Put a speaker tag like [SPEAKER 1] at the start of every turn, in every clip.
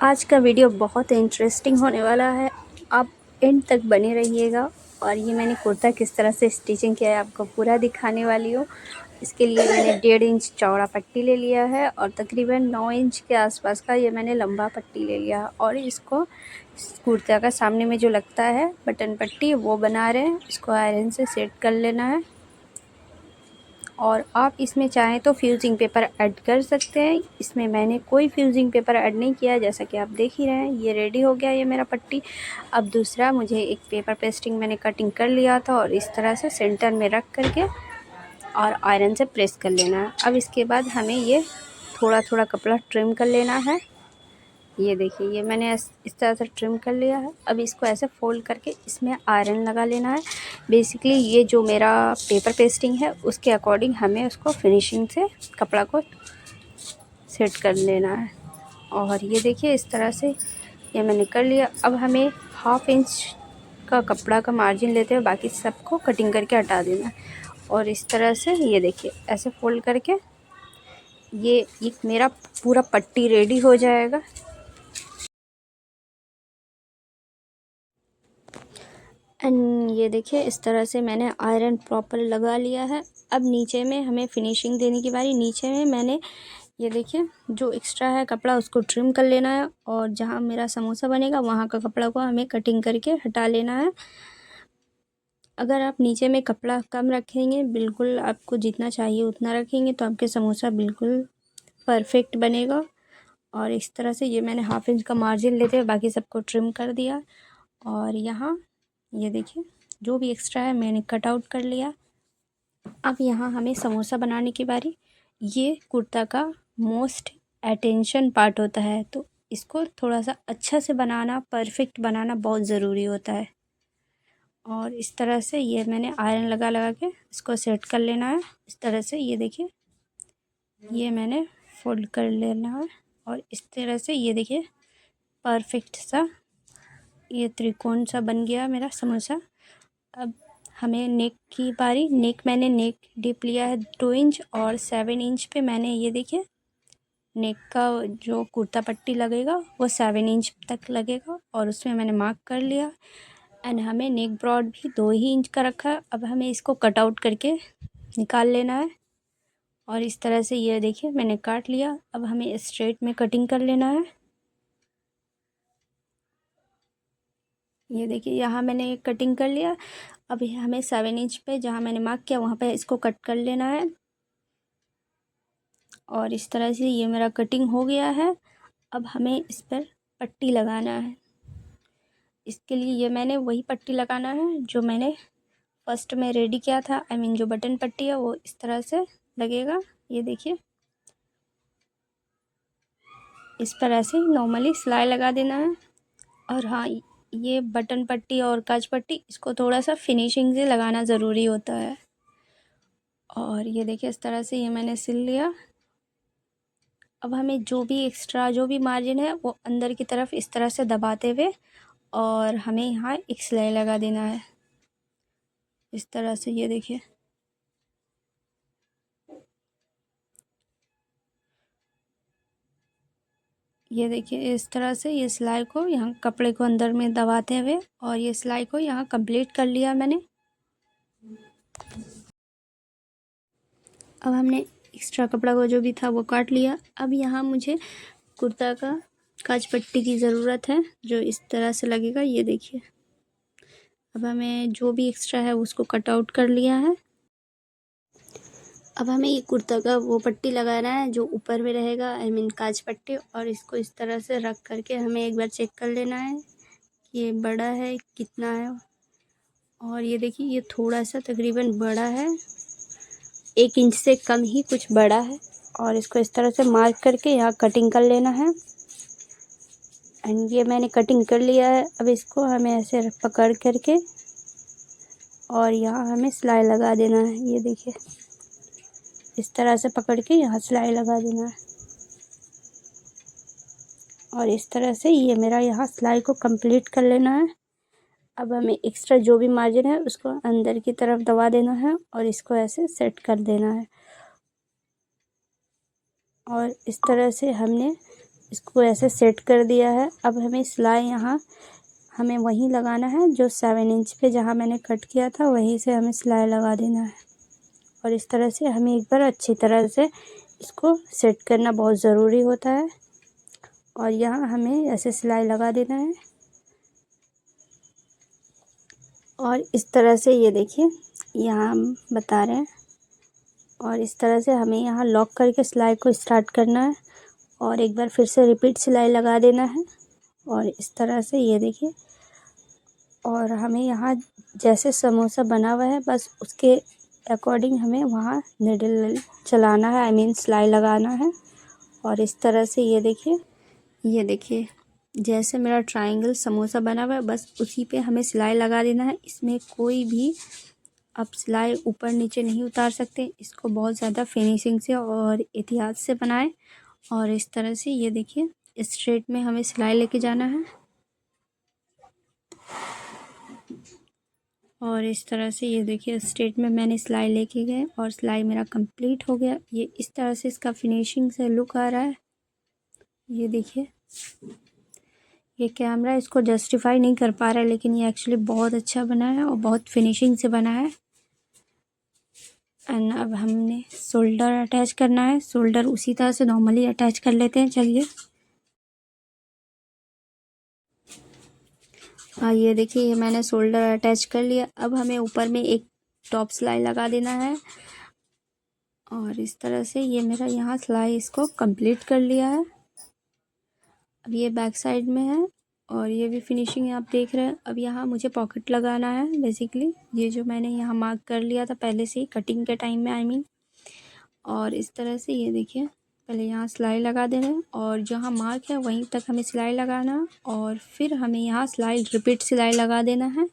[SPEAKER 1] आज का वीडियो बहुत इंटरेस्टिंग होने वाला है, आप एंड तक बने रहिएगा। और ये मैंने कुर्ता किस तरह से स्टिचिंग किया है आपको पूरा दिखाने वाली हूँ। इसके लिए मैंने 1.5 इंच चौड़ा पट्टी ले लिया है और तकरीबन 9 इंच के आसपास का ये मैंने लंबा पट्टी ले लिया है। और इसको कुर्ता का सामने में जो लगता है बटन पट्टी वो बना रहे हैं, इसको आयरन से सेट कर लेना है। और आप इसमें चाहें तो फ्यूजिंग पेपर ऐड कर सकते हैं। इसमें मैंने कोई फ्यूजिंग पेपर ऐड नहीं किया, जैसा कि आप देख ही रहे हैं। ये रेडी हो गया ये मेरा पट्टी। अब दूसरा मुझे एक पेपर पेस्टिंग मैंने कटिंग कर लिया था और इस तरह से सेंटर में रख करके और आयरन से प्रेस कर लेना है। अब इसके बाद हमें ये थोड़ा थोड़ा कपड़ा ट्रिम कर लेना है। ये देखिए, ये मैंने इस तरह से ट्रिम कर लिया है। अब इसको ऐसे फोल्ड करके इसमें आयरन लगा लेना है। बेसिकली ये जो मेरा पेपर पेस्टिंग है उसके अकॉर्डिंग हमें उसको फिनिशिंग से कपड़ा को सेट कर लेना है। और ये देखिए, इस तरह से ये मैंने कर लिया। अब हमें 1/2 इंच का कपड़ा का मार्जिन लेते हुए बाकी सबको कटिंग करके हटा देना है। और इस तरह से ये देखिए, ऐसे फोल्ड करके ये एक मेरा पूरा पट्टी रेडी हो जाएगा। एंड ये देखिए, इस तरह से मैंने आयरन प्रॉपर लगा लिया है। अब नीचे में हमें फिनिशिंग देने की बारी। नीचे में मैंने ये देखिए, जो एक्स्ट्रा है कपड़ा उसको ट्रिम कर लेना है और जहाँ मेरा समोसा बनेगा वहाँ का कपड़ा को हमें कटिंग करके हटा लेना है। अगर आप नीचे में कपड़ा कम रखेंगे, बिल्कुल आपको जितना चाहिए उतना रखेंगे, तो आपके समोसा बिल्कुल परफेक्ट बनेगा। और इस तरह से ये मैंने 1/2 इंच का मार्जिन लेते हुए बाकी सबको ट्रिम कर दिया। और यहाँ ये देखिए, जो भी एक्स्ट्रा है मैंने कट आउट कर लिया। अब यहाँ हमें समोसा बनाने की बारी। ये कुर्ता का मोस्ट अटेंशन पार्ट होता है, तो इसको थोड़ा सा अच्छा से बनाना, परफेक्ट बनाना बहुत ज़रूरी होता है। और इस तरह से ये मैंने आयरन लगा लगा के इसको सेट कर लेना है। इस तरह से ये देखिए, ये मैंने फोल्ड कर लेना है और इस तरह से ये देखिए परफेक्ट सा ये त्रिकोण सा बन गया मेरा समोसा। अब हमें नेक की बारी। मैंने नेक डीप लिया है 2 इंच और 7 इंच पे मैंने ये देखिए, नेक का जो कुर्ता पट्टी लगेगा वो 7 इंच तक लगेगा और उसमें मैंने मार्क कर लिया। एंड हमें नेक ब्रॉड भी 2 ही इंच का रखा है। अब हमें इसको कट आउट करके निकाल लेना है। और इस तरह से ये देखिए मैंने काट लिया। अब हमें स्ट्रेट में कटिंग कर लेना है। ये देखिए, यहाँ मैंने कटिंग कर लिया। अब हमें 7 इंच पे जहाँ मैंने मार्क किया वहाँ पे इसको कट कर लेना है। और इस तरह से ये मेरा कटिंग हो गया है। अब हमें इस पर पट्टी लगाना है। इसके लिए ये मैंने वही पट्टी लगाना है जो मैंने फर्स्ट में रेडी किया था। आई मीन जो बटन पट्टी है वो इस तरह से लगेगा। ये देखिए, इस पर ऐसे ही नॉर्मली सिलाई लगा देना है। और हाँ, ये बटन पट्टी और काज पट्टी इसको थोड़ा सा फिनिशिंग से लगाना ज़रूरी होता है। और ये देखिए, इस तरह से ये मैंने सिल लिया। अब हमें जो भी एक्स्ट्रा जो भी मार्जिन है वो अंदर की तरफ इस तरह से दबाते हुए और हमें यहाँ एक सिलाई लगा देना है इस तरह से। ये देखिए, ये देखिए, इस तरह से ये सिलाई को यहाँ कपड़े को अंदर में दबाते हुए और ये सिलाई को यहाँ कंप्लीट कर लिया मैंने। अब हमने एक्स्ट्रा कपड़ा को जो भी था वो काट लिया। अब यहाँ मुझे कुर्ता का काज पट्टी की ज़रूरत है जो इस तरह से लगेगा। ये देखिए, अब हमें जो भी एक्स्ट्रा है उसको कट आउट कर लिया है। अब हमें ये कुर्ता का वो पट्टी लगाना है जो ऊपर में रहेगा, आई मीन काज पट्टी। और इसको इस तरह से रख करके हमें एक बार चेक कर लेना है कि ये बड़ा है कितना है। और ये देखिए, ये थोड़ा सा तकरीबन बड़ा है, 1 इंच से कम ही कुछ बड़ा है। और इसको इस तरह से मार्क करके यहाँ कटिंग कर लेना है। एंड ये मैंने कटिंग कर लिया है। अब इसको हमें ऐसे पकड़ करके और यहाँ हमें सिलाई लगा देना है। ये देखिए, इस तरह से पकड़ के यहाँ सिलाई लगा देना है। और इस तरह से ये मेरा यहाँ सिलाई को कंप्लीट कर लेना है। अब हमें एक्स्ट्रा जो भी मार्जिन है उसको अंदर की तरफ दबा देना है और इसको ऐसे सेट कर देना है। और इस तरह से हमने इसको ऐसे सेट कर दिया है। अब हमें सिलाई यहाँ हमें वहीं लगाना है जो 7 इंच पे जहाँ मैंने कट किया था वहीं से हमें सिलाई लगा देना है। और इस तरह से हमें एक बार अच्छी तरह से इसको सेट करना बहुत ज़रूरी होता है। और यहाँ हमें ऐसे सिलाई लगा देना है। और इस तरह से ये देखिए यहाँ हम बता रहे हैं। और इस तरह से हमें यहाँ लॉक करके सिलाई को स्टार्ट करना है और एक बार फिर से रिपीट सिलाई लगा देना है। और इस तरह से ये देखिए। और हमें यहाँ जैसे समोसा बना हुआ है बस उसके अकॉर्डिंग हमें वहाँ निडल चलाना है, आई मीन सिलाई लगाना है। और इस तरह से ये देखिए जैसे मेरा ट्रायंगल समोसा बना हुआ है बस उसी पे हमें सिलाई लगा देना है। इसमें कोई भी आप सिलाई ऊपर नीचे नहीं उतार सकते। इसको बहुत ज़्यादा फिनिशिंग से और एहतियात से बनाएं। और इस तरह से ये देखिए स्ट्रेट में हमें सिलाई लेके जाना है। और इस तरह से ये देखिए स्ट्रेट में मैंने सिलाई लेके गए और सिलाई मेरा कंप्लीट हो गया। ये इस तरह से इसका फिनिशिंग से लुक आ रहा है। ये देखिए ये कैमरा इसको जस्टिफाई नहीं कर पा रहा है लेकिन ये एक्चुअली बहुत अच्छा बना है और बहुत फिनिशिंग से बना है। एंड अब हमने शोल्डर अटैच करना है। शोल्डर उसी तरह से नॉर्मली अटैच कर लेते हैं। चलिए हाँ ये देखिए ये मैंने शोल्डर अटैच कर लिया। अब हमें ऊपर में एक टॉप सिलाई लगा देना है। और इस तरह से ये मेरा यहाँ सिलाई इसको कंप्लीट कर लिया है। अब ये बैक साइड में है और ये भी फिनिशिंग आप देख रहे हैं। अब यहाँ मुझे पॉकेट लगाना है बेसिकली, ये जो मैंने यहाँ मार्क कर लिया था पहले से ही कटिंग के टाइम में, आई मीन। और इस तरह से ये देखिए पहले यहाँ सिलाई लगा दे रहे हैं और जहाँ मार्क है वहीं तक हमें सिलाई लगाना है और फिर हमें यहाँ सिलाई रिपीट सिलाई लगा देना है।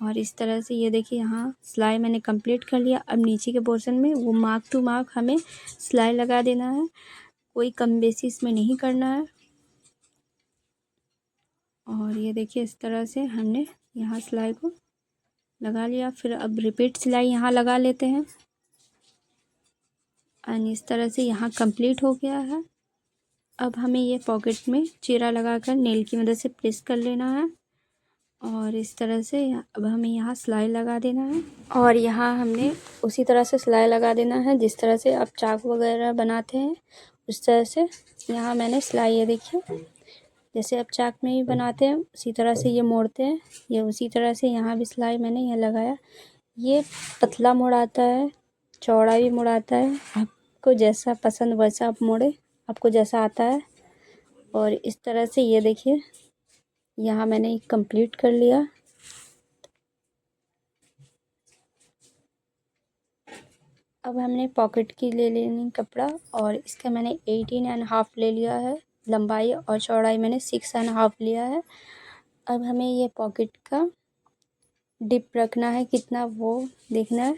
[SPEAKER 1] और इस तरह से ये देखिए यहाँ सिलाई मैंने कंप्लीट कर लिया। अब नीचे के पोर्शन में वो मार्क टू मार्क हमें सिलाई लगा देना है, कोई कम बेसी इसमें नहीं करना है। और ये देखिए इस तरह से हमने यहाँ सिलाई को लगा लिया। फिर अब रिपीट सिलाई यहाँ लगा लेते हैं और इस तरह से यहाँ कंप्लीट हो गया है। अब हमें ये पॉकेट में चीरा लगाकर नेल की मदद से प्रेस कर लेना है और इस तरह से अब हमें यहाँ सिलाई लगा देना है। और यहाँ हमने उसी तरह से सिलाई लगा देना है जिस तरह से आप चाक वगैरह बनाते हैं उस तरह से यहाँ मैंने सिलाई, ये देखिए जैसे आप चाक में ही बनाते हैं उसी तरह से ये मोड़ते हैं, ये उसी तरह से यहाँ भी सिलाई मैंने यह लगाया। ये पतला मोड़ आता है, चौड़ा भी मोड़ आता है, आपको जैसा पसंद वैसा आप मोड़े, आपको जैसा आता है। और इस तरह से ये देखिए यहाँ मैंने कंप्लीट कर लिया। अब हमने पॉकेट की ले लेनी कपड़ा और इसका मैंने 18.5 ले लिया है लंबाई और चौड़ाई मैंने 6.5 लिया है। अब हमें ये पॉकेट का डिप रखना है कितना वो देखना है।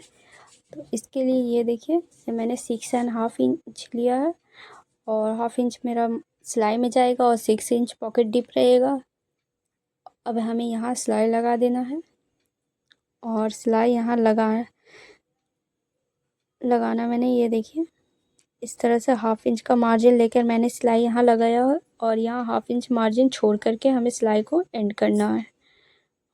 [SPEAKER 1] तो इसके लिए ये देखिए ये मैंने 6.5 इंच लिया है और 1/2 इंच मेरा सिलाई में जाएगा और 6 इंच पॉकेट डिप रहेगा। अब हमें यहाँ सिलाई लगा देना है और सिलाई यहाँ लगाना मैंने ये देखिए इस तरह से 1/2 इंच का मार्जिन लेकर मैंने सिलाई यहाँ लगाया है और यहाँ 1/2 इंच मार्जिन छोड़ करके हमें सिलाई को एंड करना है।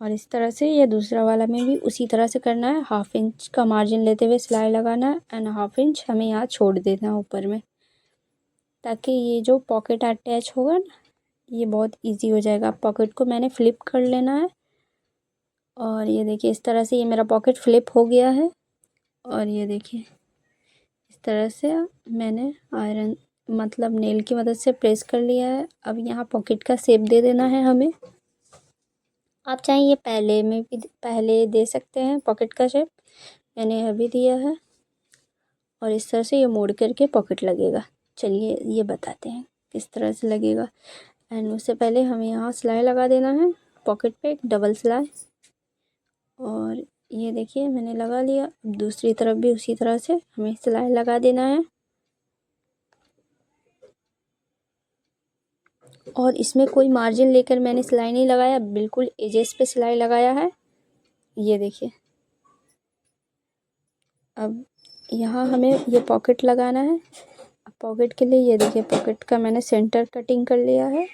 [SPEAKER 1] और इस तरह से ये दूसरा वाला में भी उसी तरह से करना है, 1/2 इंच का मार्जिन लेते हुए सिलाई लगाना है एंड 1/2 इंच हमें यहाँ छोड़ देना है ऊपर में, ताकि ये जो पॉकेट अटैच होगा ना ये बहुत इजी हो जाएगा। पॉकेट को मैंने फ्लिप कर लेना है और ये देखिए इस तरह से ये मेरा पॉकेट फ्लिप हो गया है। और ये देखिए इस तरह से मैंने आयरन मतलब नेल की मदद से प्रेस कर लिया है। अब यहाँ पॉकेट का शेप दे देना है हमें। आप चाहें ये पहले दे सकते हैं पॉकेट का शेप, मैंने अभी दिया है। और इस तरह से ये मोड़ करके पॉकेट लगेगा। चलिए ये बताते हैं किस तरह से लगेगा। एंड उससे पहले हमें यहाँ सिलाई लगा देना है पॉकेट पे, एक डबल सिलाई। और ये देखिए मैंने लगा लिया। अब दूसरी तरफ भी उसी तरह से हमें सिलाई लगा देना है। और इसमें कोई मार्जिन लेकर मैंने सिलाई नहीं लगाया, बिल्कुल एजेस पे सिलाई लगाया है। ये देखिए अब यहाँ हमें ये पॉकेट लगाना है। अब पॉकेट के लिए ये देखिए पॉकेट का मैंने सेंटर कटिंग कर लिया है।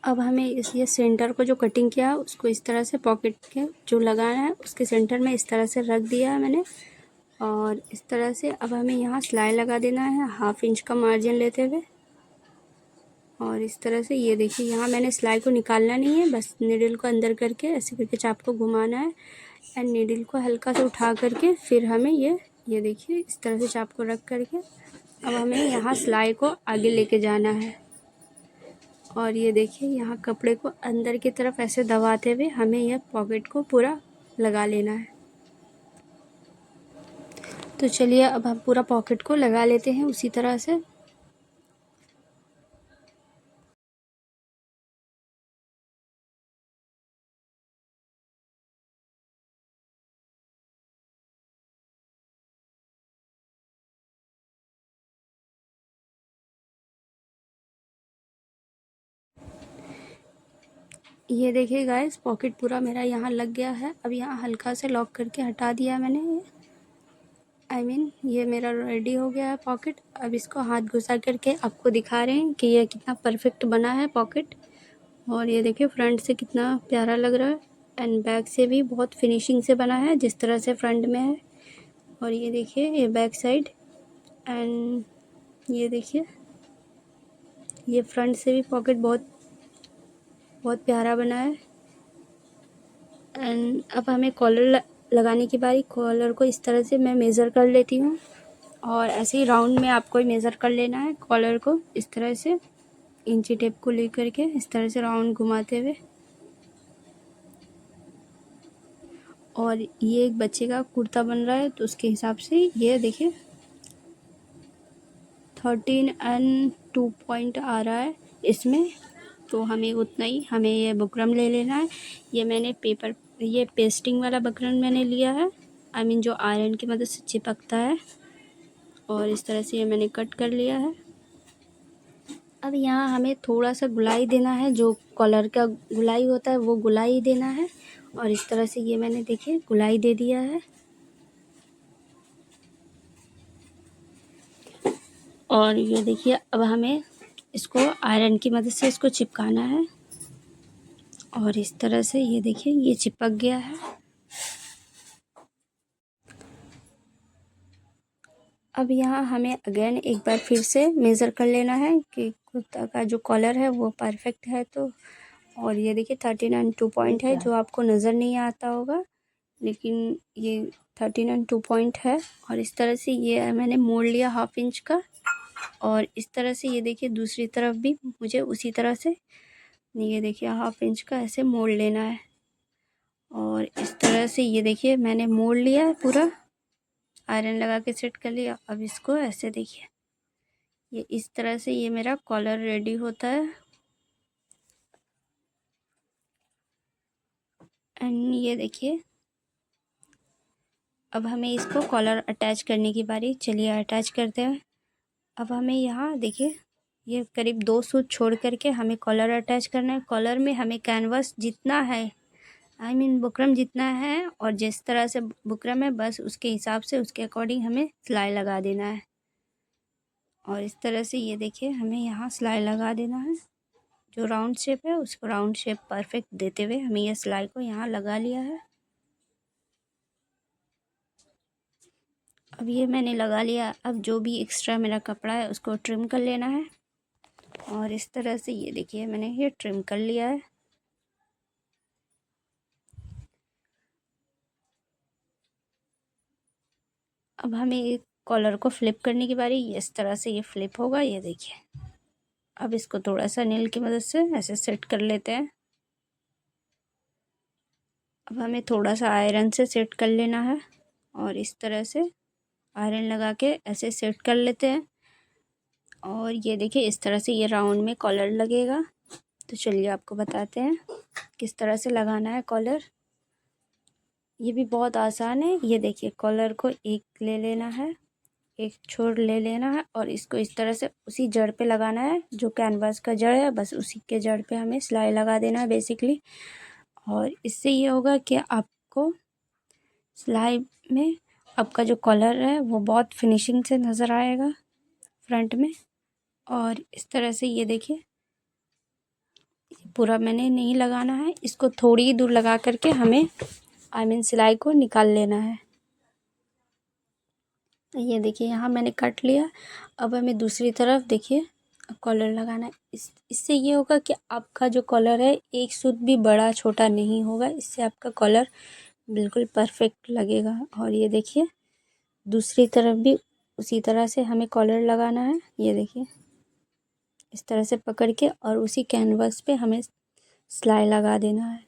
[SPEAKER 1] अब हमें ये सेंटर को जो कटिंग किया है उसको इस तरह से पॉकेट के जो लगाना है उसके सेंटर में इस तरह से रख दिया है मैंने। और इस तरह से अब हमें यहाँ सिलाई लगा देना है 1/2 इंच का मार्जिन लेते हुए। और इस तरह से ये देखिए यहाँ मैंने सिलाई को निकालना नहीं है, बस नीडल को अंदर करके ऐसे करके चाप को घुमाना है एंड नीडल को हल्का से उठा करके फिर हमें ये देखिए इस तरह से चाप को रख करके अब हमें यहाँ सिलाई को आगे लेके जाना है। और ये देखिए यहाँ कपड़े को अंदर की तरफ ऐसे दबाते हुए हमें यह पॉकेट को पूरा लगा लेना है। तो चलिए अब हम पूरा पॉकेट को लगा लेते हैं उसी तरह से। ये देखिए गाइस पॉकेट पूरा मेरा यहाँ लग गया है। अब यहाँ हल्का से लॉक करके हटा दिया मैंने। ये मेरा रेडी हो गया है पॉकेट। अब इसको हाथ घुसा करके आपको दिखा रहे हैं कि ये कितना परफेक्ट बना है पॉकेट। और ये देखिए फ्रंट से कितना प्यारा लग रहा है एंड बैक से भी बहुत फिनिशिंग से बना है जिस तरह से फ्रंट में है। और ये देखिए ये बैक साइड एंड ये देखिए ये फ्रंट से भी पॉकेट बहुत बहुत प्यारा बना है। एंड अब हमें कॉलर लगाने की बारी। कॉलर को इस तरह से मैं मेज़र कर लेती हूँ और ऐसे ही राउंड में आपको मेज़र कर लेना है कॉलर को इस तरह से इंची टेप को लेकर के इस तरह से राउंड घुमाते हुए। और ये एक बच्चे का कुर्ता बन रहा है तो उसके हिसाब से ये देखिए 13 एंड 2 पॉइंट आ रहा है इसमें, तो हमें उतना ही हमें ये बुकरम ले लेना है। ये मैंने ये पेस्टिंग वाला बुकरम मैंने लिया है, जो आयरन की मदद से चिपकता है। और इस तरह से ये मैंने कट कर लिया है। अब यहाँ हमें थोड़ा सा गुलाई देना है, जो कॉलर का गुलाई होता है वो गुलाई देना है। और इस तरह से ये मैंने देखिए गुलाई दे दिया है। और ये देखिए अब हमें इसको आयरन की मदद से इसको चिपकाना है। और इस तरह से ये देखिए ये चिपक गया है। अब यहाँ हमें अगेन एक बार फिर से मेज़र कर लेना है कि कुर्ता का जो कॉलर है वो परफेक्ट है तो। और ये देखिए 13 एंड 2 पॉइंट है, जो आपको नज़र नहीं आता होगा, लेकिन ये 13 एंड 2 पॉइंट है। और इस तरह से ये मैंने मोड़ लिया 1/2 इंच का। और इस तरह से ये देखिए दूसरी तरफ भी मुझे उसी तरह से ये देखिए 1/2 इंच का ऐसे मोड़ लेना है। और इस तरह से ये देखिए मैंने मोड़ लिया है पूरा, आयरन लगा के सेट कर लिया। अब इसको ऐसे देखिए ये इस तरह से ये मेरा कॉलर रेडी होता है। एंड ये देखिए अब हमें इसको कॉलर अटैच करने की बारी। चलिए अटैच करते हैं। अब हमें यहाँ देखिए ये करीब 2 सूत छोड़ करके हमें कॉलर अटैच करना है। कॉलर में हमें कैनवास जितना है बुकरम जितना है और जिस तरह से बुकरम है बस उसके हिसाब से उसके अकॉर्डिंग हमें सिलाई लगा देना है। और इस तरह से ये देखिए हमें यहाँ सिलाई लगा देना है। जो राउंड शेप है उसको राउंड शेप परफेक्ट देते हुए हमें यह सिलाई को यहाँ लगा लिया है। अब ये मैंने लगा लिया। अब जो भी एक्स्ट्रा मेरा कपड़ा है उसको ट्रिम कर लेना है। और इस तरह से ये देखिए मैंने ये ट्रिम कर लिया है। अब हमें एक कॉलर को फ्लिप करने की बारी। इस तरह से ये फ्लिप होगा, ये देखिए। अब इसको थोड़ा सा नील की मदद से ऐसे सेट कर लेते हैं। अब हमें थोड़ा सा आयरन से सेट कर लेना है और इस तरह से आयरन लगा के ऐसे सेट कर लेते हैं। और ये देखिए इस तरह से ये राउंड में कॉलर लगेगा। तो चलिए आपको बताते हैं किस तरह से लगाना है कॉलर। ये भी बहुत आसान है। ये देखिए कॉलर को एक ले लेना है, एक छोर ले लेना है और इसको इस तरह से उसी जड़ पे लगाना है जो कैनवास का जड़ है, बस उसी के जड़ पे हमें सिलाई लगा देना है बेसिकली। और इससे ये होगा कि आपको सिलाई में आपका जो कॉलर है वो बहुत फिनिशिंग से नज़र आएगा फ्रंट में। और इस तरह से ये देखिए पूरा मैंने नहीं लगाना है, इसको थोड़ी ही दूर लगा करके हमें सिलाई को निकाल लेना है। ये देखिए यहाँ मैंने कट लिया। अब हमें दूसरी तरफ देखिए कॉलर लगाना है। इससे ये होगा कि आपका जो कॉलर है एक सूत भी बड़ा छोटा नहीं होगा, इससे आपका कॉलर बिल्कुल परफेक्ट लगेगा। और ये देखिए दूसरी तरफ भी उसी तरह से हमें कॉलर लगाना है। ये देखिए इस तरह से पकड़ के और उसी कैनवास पे हमें सिलाई लगा देना है।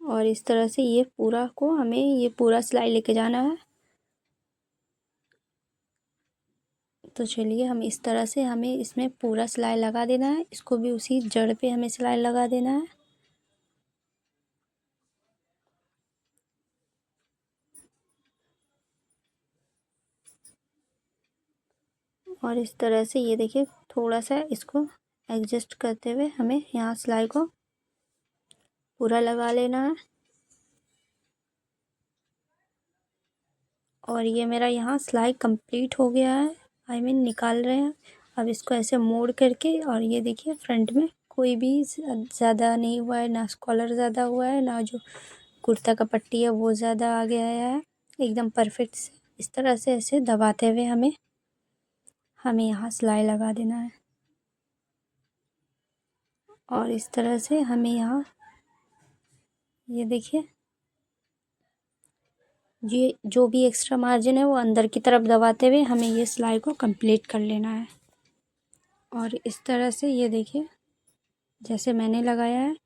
[SPEAKER 1] और इस तरह से ये पूरा को हमें ये पूरा सिलाई लेके जाना है। तो चलिए हम इस तरह से हमें इसमें पूरा सिलाई लगा देना है। इसको भी उसी जड़ पे हमें सिलाई लगा देना है। और इस तरह से ये देखिए थोड़ा सा इसको एडजस्ट करते हुए हमें यहाँ सिलाई को पूरा लगा लेना है। और ये मेरा यहाँ सिलाई कंप्लीट हो गया है, निकाल रहे हैं। अब इसको ऐसे मोड़ करके और ये देखिए फ्रंट में कोई भी ज़्यादा नहीं हुआ है, ना कॉलर ज़्यादा हुआ है, ना जो कुर्ता का पट्टी है वो ज़्यादा आगे आया है, एकदम परफेक्ट से इस तरह से ऐसे दबाते हुए हमें यहाँ सिलाई लगा देना है। और इस तरह से हमें यहाँ ये देखिए ये जो भी एक्स्ट्रा मार्जिन है वो अंदर की तरफ दबाते हुए हमें ये सिलाई को कंप्लीट कर लेना है। और इस तरह से ये देखिए जैसे मैंने लगाया है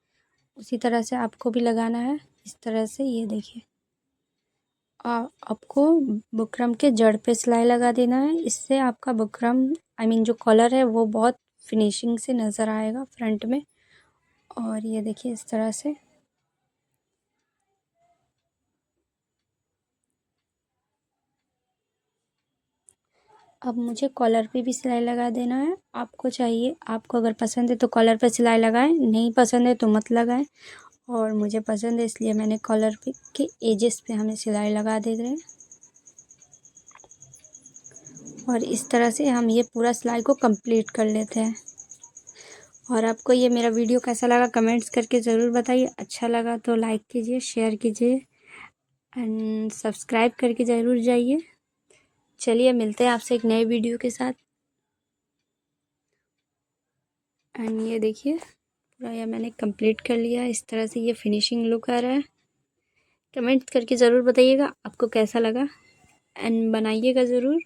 [SPEAKER 1] उसी तरह से आपको भी लगाना है। इस तरह से ये देखिए आपको बुकरम के जड़ पे सिलाई लगा देना है। इससे आपका बुकरम जो कॉलर है वो बहुत फिनिशिंग से नज़र आएगा फ्रंट में। और ये देखिए इस तरह से अब मुझे कॉलर पे भी सिलाई लगा देना है। आपको चाहिए, आपको अगर पसंद है तो कॉलर पे सिलाई लगाएं, नहीं पसंद है तो मत लगाएं। और मुझे पसंद है इसलिए मैंने कॉलर पे के एजेस पे हमें सिलाई लगा दे रहे हैं। और इस तरह से हम ये पूरा सिलाई को कंप्लीट कर लेते हैं। और आपको ये मेरा वीडियो कैसा लगा कमेंट्स करके ज़रूर बताइए। अच्छा लगा तो लाइक कीजिए, शेयर कीजिए एंड सब्सक्राइब करके ज़रूर जाइए। चलिए मिलते हैं आपसे एक नए वीडियो के साथ। एंड ये देखिए पूरा ये मैंने कंप्लीट कर लिया। इस तरह से ये फिनिशिंग लुक आ रहा है। कमेंट्स करके ज़रूर बताइएगा आपको कैसा लगा एंड बनाइएगा ज़रूर।